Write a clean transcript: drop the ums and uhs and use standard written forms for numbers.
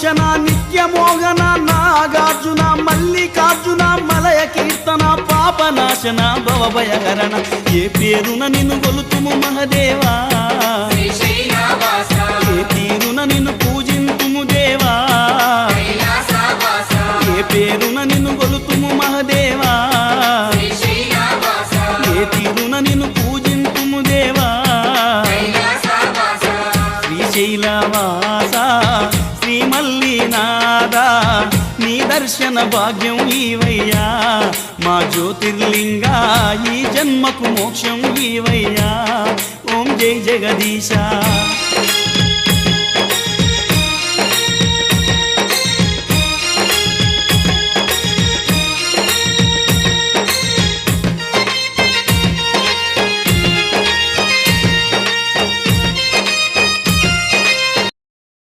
నాగభూషణ నిత్యమోహన నాగార్జున మల్లికార్జున మలయ కీర్తన పాపనాశన భవభయహరణ ఏ పేరున నిన్ను గొలుతుము మహదేవా ఏ తీరున నిన్ను పూజింతుము దేవా ఏ పేరున నిన్ను గొలుతుము మహదేవా ఏ తీరున నిన్ను పూజింతుము దేవా శ్రీశైలవాస శ్రీ మల్లినాథ నీ దర్శన భాగ్యం ఈవయ్యా మా జ్యోతిర్లింగ ఈ జన్మకు మోక్షం ఈవయ్యా ఓం జై జగదీశ